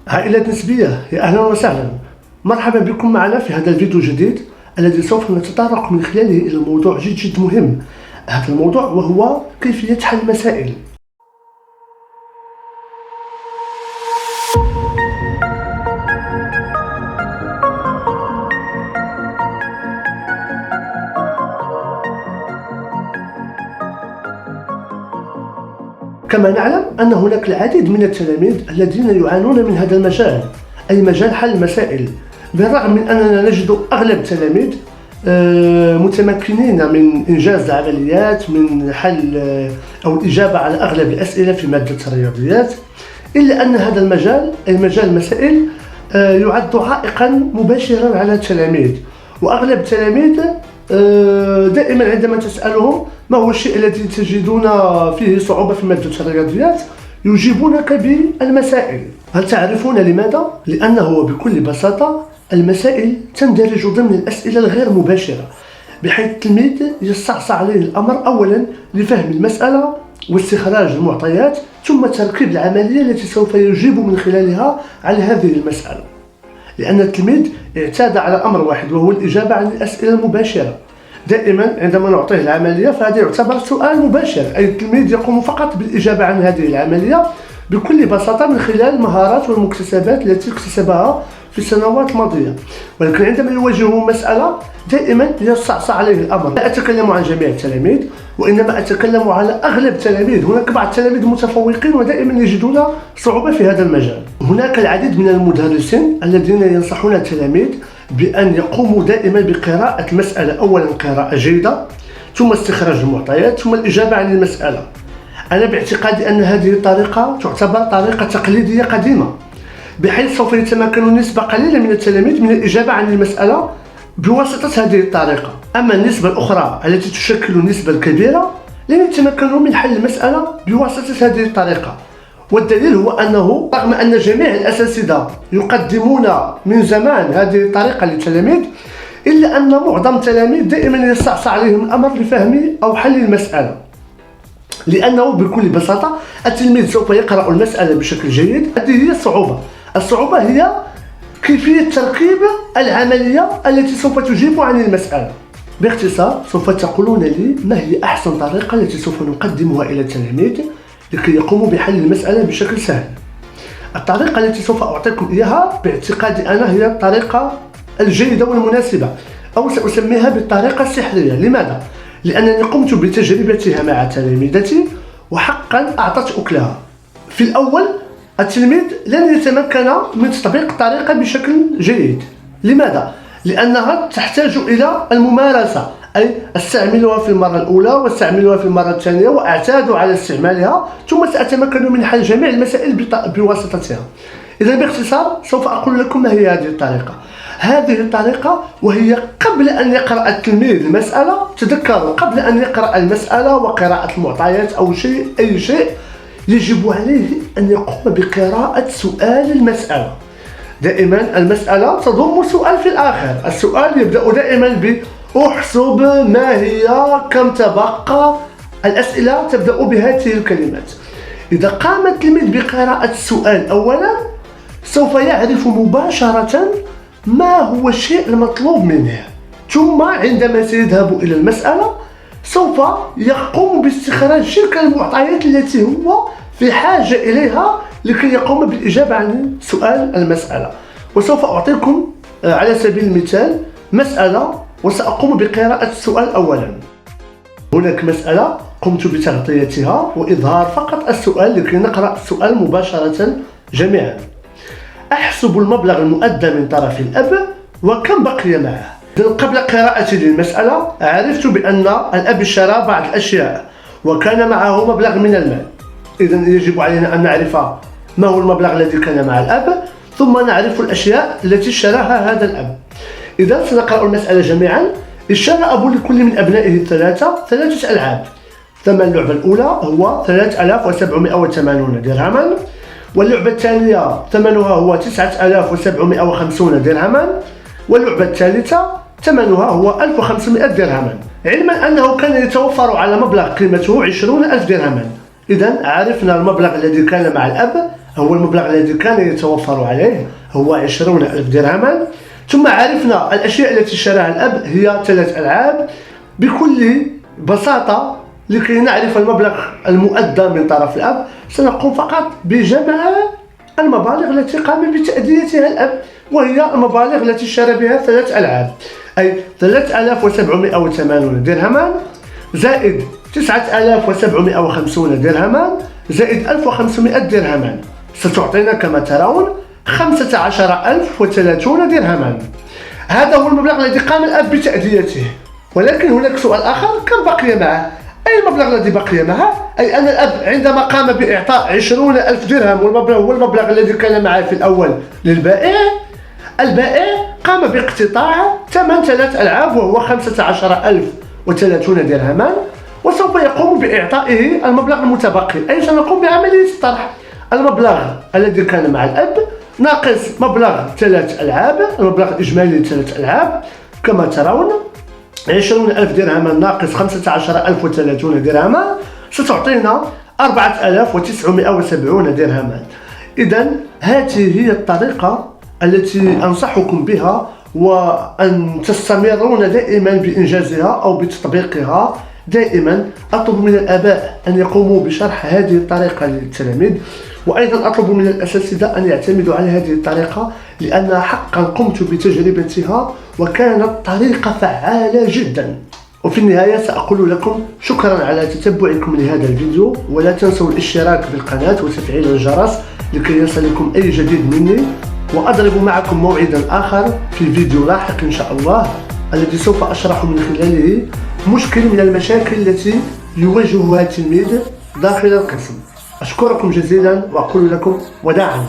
عائلات نسبية، يا أهلا وسهلا. مرحبا بكم معنا في هذا الفيديو الجديد الذي سوف نتطرق من خلاله إلى موضوع جد مهم. هذا الموضوع وهو كيفية حل مسائل. كما نعلم أن هناك العديد من التلاميذ الذين يعانون من هذا المجال، أي مجال حل المسائل، بالرغم من أننا نجد أغلب التلاميذ متمكنين من إنجاز العمليات، من حل أو الإجابة على أغلب الأسئلة في مادة الرياضيات، إلا أن هذا المجال أي مجال المسائل يعد عائقا مباشرا على التلاميذ. وأغلب التلاميذ دائما عندما تسألهم ما هو الشيء الذي تجدون فيه صعوبة في مادة الرياضيات يجيبونك بالمسائل. هل تعرفون لماذا؟ لأنه بكل بساطة المسائل تندرج ضمن الأسئلة الغير مباشرة، بحيث التلميذ يستعصى عليه الأمر أولا لفهم المسألة واستخراج المعطيات، ثم تركيب العملية التي سوف يجيب من خلالها على هذه المسألة، لأن التلميذ اعتاد على أمر واحد وهو الإجابة عن الأسئلة المباشرة. دائما عندما نعطيه العملية فهذا يعتبر سؤال مباشر، أي التلميذ يقوم فقط بالإجابة عن هذه العملية بكل بساطة من خلال المهارات والمكتسبات التي اكتسبها في السنوات الماضية. ولكن عندما يواجهه مسألة دائما يستعصى عليه الأمر. لا أتكلم عن جميع التلاميذ، وإنما أتكلم على أغلب التلاميذ. هناك بعض التلاميذ متفوقين ودائما يجدون صعوبة في هذا المجال. هناك العديد من المدرسين الذين ينصحون التلاميذ بأن يقوموا دائما بقراءة المسألة، أولا قراءة جيدة، ثم استخراج المعطيات، ثم الإجابة عن المسألة. أنا باعتقادي أن هذه الطريقة تعتبر طريقة تقليدية قديمة، بحيث سوف يتمكن نسبة قليلة من التلاميذ من الإجابة عن المسألة بواسطة هذه الطريقة. أما النسبة الأخرى التي تشكل النسبة الكبيرة لن يتمكنوا من حل المسألة بواسطة هذه الطريقة. والدليل هو أنه رغم أن جميع الأساتذة يقدمون من زمان هذه الطريقة للتلاميذ، إلا أن معظم التلاميذ دائما يستعصى عليهم الأمر لفهم أو حل المسألة، لأنه بكل بساطة التلميذ سوف يقرأ المسألة بشكل جيد. هذه هي الصعوبة. الصعوبة هي كيفية تركيب العملية التي سوف تجيب عن المسألة. باختصار سوف تقولون لي ما هي أحسن طريقة التي سوف نقدمها إلى التلاميذ لكي يقوموا بحل المسألة بشكل سهل. الطريقة التي سوف أعطيكم إياها باعتقادي أنا هي الطريقة الجيدة والمناسبة، أو سأسميها بالطريقة السحرية. لماذا؟ لأنني قمت بتجربتها مع تلاميذتي وحقا أعطت أكلها. في الأول التلميذ لن يتمكن من تطبيق الطريقة بشكل جيد. لماذا؟ لأنها تحتاج إلى الممارسة، أي استعملها في المرة الأولى واستعملها في المرة الثانية وأعتاد على استعمالها، ثم سأتمكن من حل جميع المسائل بواسطتها. إذا باختصار سوف أقول لكم ما هي هذه الطريقة. هذه الطريقة وهي قبل أن يقرأ التلميذ المسألة، تذكروا قبل أن يقرأ المسألة وقراءة المعطيات أو أي شيء يجب عليه أن يقوم بقراءة سؤال المسألة. دائما المسألة تضم سؤال في الآخر. السؤال يبدأ دائما بأحسب ما هي، كم تبقى. الأسئلة تبدأ بهذه الكلمات. إذا قام التلميذ بقراءة السؤال أولا سوف يعرف مباشرة ما هو الشيء المطلوب منه، ثم عندما سيذهب إلى المسألة سوف يقوم باستخراج تلك المعطيات التي هو في حاجة إليها لكي يقوم بالإجابة عن سؤال المسألة. وسوف أعطيكم على سبيل المثال مسألة وسأقوم بقراءة السؤال أولا. هناك مسألة قمت بتغطيتها وإظهار فقط السؤال لكي نقرأ السؤال مباشرة جميعا. أحسب المبلغ المؤدى من طرف الأب وكم بقي معه. قبل قراءتي للمسألة عرفت بأن الأب اشترى بعض الأشياء وكان معه مبلغ من المال. إذا يجب علينا أن نعرف ما هو المبلغ الذي كان مع الأب، ثم نعرف الأشياء التي اشتراها هذا الأب. إذا سنقرأ المسألة جميعا. اشترى أبو لكل من أبنائه ثلاثة ألعاب. ثمن اللعبة الأولى هو 3780 درهما، واللعبة الثانية ثمنها هو 9750 درهما، واللعبة الثالثة ثمنها هو 1500 درهما، علما أنه كان يتوفر على مبلغ قيمته 20000 درهما. إذا عرفنا المبلغ الذي كان مع الأب هو المبلغ الذي كان يتوفر عليه هو 20,000 درهما. ثم عرفنا الأشياء التي اشتراها الأب هي 3 ألعاب. بكل بساطة لكي نعرف المبلغ المؤدى من طرف الأب سنقوم فقط بجمع المبالغ التي قام بتأديتها الأب، وهي المبالغ التي اشترى بها 3 ألعاب، أي 3780 درهما زائد 9750 درهما زائد 1500 درهما ستعطينا كما ترون 15030 درهما. هذا هو المبلغ الذي قام الأب بتأديته. ولكن هناك سؤال آخر، كم بقي معه؟ أي المبلغ الذي بقي معه؟ أي أن الأب عندما قام بإعطاء 20,000 درهم، والمبلغ هو المبلغ الذي كان معه في الأول للبائع، البائع قام باقتطاع ثمن 3 ألعاب وهو 15030 درهما، وسوف يقوم بإعطائه المبلغ المتبقي. أي سنقوم بعملية الطرح. المبلغ الذي كان مع الأب ناقص مبلغ 3 ألعاب، المبلغ الإجمالي 3 ألعاب كما ترون 20,000 درهم ناقص 15030 درهما ستعطينا 4970 درهما. إذن هذه هي الطريقة التي أنصحكم بها، وأن تستمرون دائما بإنجازها أو بتطبيقها. دائما أطلب من الآباء أن يقوموا بشرح هذه الطريقة للتلاميذ، وأيضا أطلب من الأساتذة أن يعتمدوا على هذه الطريقة، لأن حقا قمت بتجربتها وكانت طريقة فعالة جدا. وفي النهاية سأقول لكم شكرا على تتبعكم لهذا الفيديو، ولا تنسوا الاشتراك بالقناة وتفعيل الجرس لكي يصلكم أي جديد مني، وأضرب معكم موعدا آخر في فيديو لاحق إن شاء الله، الذي سوف أشرح من خلاله مشكل من المشاكل التي يواجهها التلميذ داخل القسم. أشكركم جزيلا وأقول لكم وداعا.